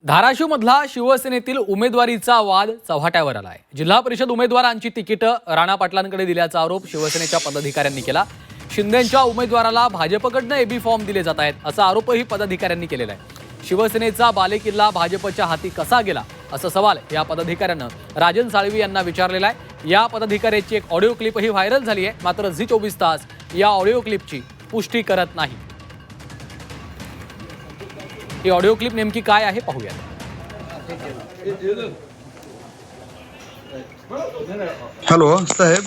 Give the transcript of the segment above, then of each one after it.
धाराशिव मधला शिवसेनेतील उमेदवारीचा वाद चव्हाट्यावर आलाय। जिल्हा परिषद उमेदवारांची तिकीटं राणा पाटलांकडे दिल्याचा आरोप शिवसेनेच्या पदाधिकाऱ्यांनी केला। शिंदेंच्या उमेदवाराला भाजपकडनं एबी फॉर्म दिले जात आहेत असा आरोपही पदाधिकाऱ्यांनी केलेला आहे। शिवसेनेचा बालेकिल्ला भाजपच्या हाती कसा गेला असा सवाल या पदाधिकाऱ्यानं राजन साळवी यांना विचारलेला आहे। या पदाधिकाऱ्याची एक ऑडिओ क्लिपही व्हायरल झाली आहे, मात्र झी 24 तास या ऑडिओ क्लिपची पुष्टी करत नाही। ही ऑडिओ क्लिप नेमकी काय आहे पाहूया। हॅलो साहेब,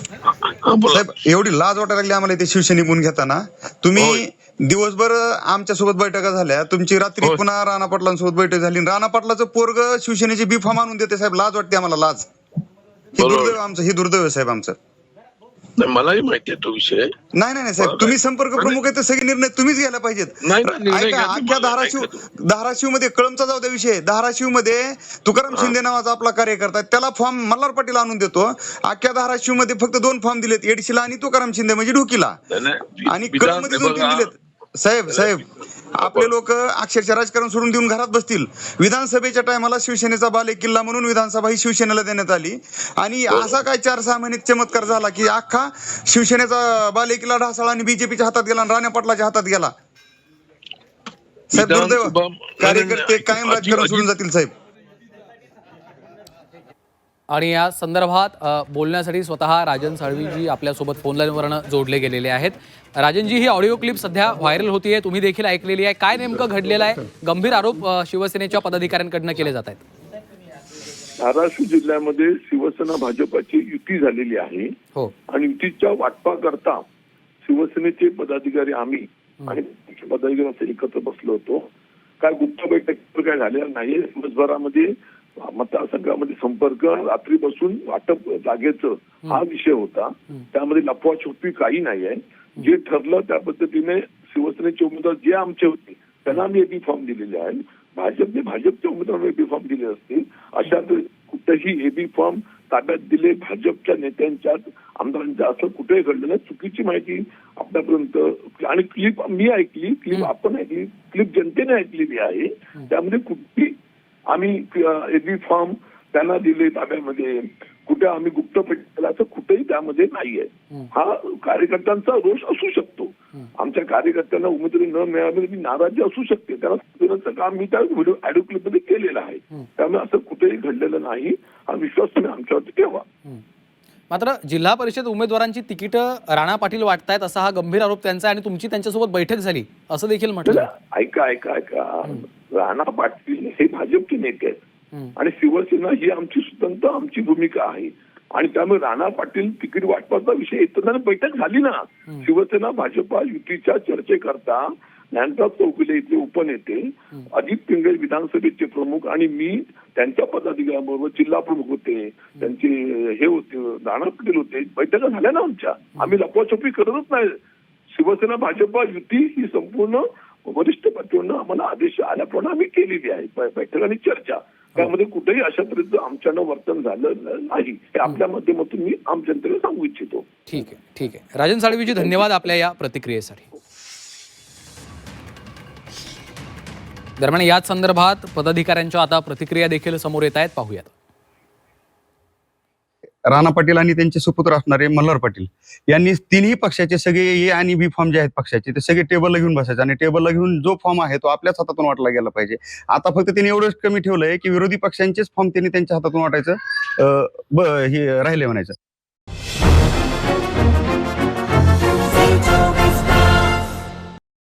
साहेब एवढी लाज वाटायला लागली आम्हाला इथे शिवसैनिकून घेताना। तुम्ही दिवसभर आमच्या सोबत बैठका झाल्या, तुमची रात्री पुन्हा राणा पाटलांसोबत बैठक झाली। राणा पाटलाचं पोरग शिवसेनेची बी फॉर्म आणून देते साहेब, लाज वाटते आम्हाला, लाज। हे दुर्दैव आमचं, हे दुर्दैव साहेब आमचं। मलाही माहिती आहे तो विषय। नाही साहेब, तुम्ही संपर्क प्रमुख आहे तर सगळे निर्णय तुम्हीच घ्यायला पाहिजेत। अख्ख्या धाराशिव मध्ये कळमचा जाऊ द्या विषय, धाराशिव मध्ये तुकाराम शिंदे नावाचा आपला कार्यकर्ता, त्याला फॉर्म मल्हार पाटील आणून देतो। अख्ख्या धाराशिव मध्ये फक्त 2 फॉर्म दिलेत, एडशीला आणि तुकाराम शिंदे म्हणजे ढोकीला, आणि कळममध्ये 2-3 दिलेत। साहेब आपले लोक अक्षरशः राजकारण सोडून देऊन घरात बसतील। विधानसभेच्या टायमाला शिवसेनेचा बाले किल्ला म्हणून विधानसभा ही शिवसेनेला देण्यात आली, आणि असा काय 4-6 महिन्यात चमत्कार झाला की अख्खा शिवसेनेचा बाले किल्ला ढासळा आणि बीजेपीच्या हातात गेला आणि राणा पाटलाच्या हातात गेला। साहेब दुर्दैव, कार्यकर्ते कायम राजकारण सोडून जातील साहेब। आणि या संदर्भात बोलण्यासाठी स्वतः राजन साळवीजी आपल्यासोबत फोन लाईनवरनं जोडले गेलेले आहेत। राजनजी, ही ऑडिओ क्लिप सध्या व्हायरल होतीये, तुम्ही देखील ऐकलेली आहे। काय नेमकं घडलेलं आहे? गंभीर आरोप शिवसेनेच्या पदाधिकाऱ्यांकडनं केले जात आहेत। धाराशिव जिल्ह्यामध्ये शिवसेना भाजपाची युती झालेली आहे, आणि युतीच्या वाटपाकरता शिवसेनेचे पदाधिकारी आम्ही आणि पदाधिकारी एकत्र बसलो होतो। काय गुप्त बैठक काय झालेला नाहीये। दिवसभरामध्ये मतदारसंघामध्ये संपर्क, रात्री बसून वाटप जागेचं हा विषय होता। त्यामध्ये लपवाछपवी काही नाही आहे। जे ठरलं त्या पद्धतीने शिवसेनेचे उमेदवार जे आमचे होते त्यांना आम्ही एबी फॉर्म दिलेले आहेत। भाजपने भाजपच्या उमेदवारांना एबी फॉर्म दिले असतील, अशा कुठेही एबी फॉर्म ताब्यात दिले भाजपच्या नेत्यांच्या, आमदारांच्या, असं कुठेही घडलं नाही। चुकीची माहिती आपल्यापर्यंत, आणि क्लिप मी ऐकली, क्लिप आपण ऐकली, क्लिप जनतेने ऐकलेली आहे। त्यामध्ये कुठली आम्ही एबी फॉर्म त्यांना दिले ताब्यामध्ये, कुठे आम्ही गुप्त पेटला, असं कुठेही त्यामध्ये नाहीये। हा कार्यकर्त्यांचा रोष असू शकतो, आमच्या कार्यकर्त्यांना उमेदवारी न मिळाल्याने नाराजी असू शकते, त्याला सुधारण्याचं काम मी त्या व्हिडिओ ऑडिओ क्लिप मध्ये केलेलं आहे। त्यामुळे असं कुठेही घडलेलं नाही, हा विश्वास तुम्ही आमच्यावरती ठेवा। मात्र जिल्हा परिषद उमेदवारांची तिकीटं राणा पाटील वाटतायत असा हा गंभीर आरोप त्यांचा, आणि तुमची त्यांच्यासोबत बैठक झाली असं देखील म्हटलं। ऐका, राणा पाटील हे भाजपचे नेते आहेत, आणि शिवसेना ही आमची स्वतंत्र आमची भूमिका आहे, आणि त्यामुळे राणा पाटील तिकीट वाटपाचा विषय येताना बैठक झाली ना। शिवसेना भाजपा युतीच्या चर्चेकरता ज्ञानराज चौगुले इथले उपनेते, अजित पिंगळे विधानसभेचे प्रमुख, आणि मी त्यांच्या पदाधिकाऱ्यांबरोबर, जिल्हा प्रमुख होते, त्यांचे हे होते, राणा पाटील होते, बैठका झाल्या ना आमच्या। आम्ही लपवाछपवी करतच नाही। शिवसेना भाजपा युती ही संपूर्ण वरिष्ठ पातळीवर आम्हाला आदेश आल्याप्रमाणे आम्ही केलेली आहे बैठक आणि चर्चा। त्यामध्ये कुठेही अशा तऱ्हेचं आमच्यानं वर्तन झालं नाही, हे आपल्या माध्यमातून मी आम जनतेला सांगू इच्छितो। ठीक आहे। राजन साळवीजी, धन्यवाद आपल्या या प्रतिक्रियेसाठी। दरम्यान याच संदर्भात पदाधिकाऱ्यांच्या आता प्रतिक्रिया देखील समोर येत आहेत, पाहूयात। राणा पाटील आणि त्यांचे सुपुत्र असणारे मल्हार पाटील यांनी तिन्ही पक्षाचे सगळे ए आणि बी फॉर्म जे आहेत पक्षाचे, ते सगळे टेबलला घेऊन बसायचे, आणि टेबलला घेऊन जो फॉर्म आहे तो आपल्याच हातातून वाटला गेला पाहिजे। आता फक्त त्यांनी एवढंच कमी ठेवलंय की विरोधी पक्षांचेच फॉर्म त्यांनी त्यांच्या हातातून वाटायचं हे राहिले म्हणायचं।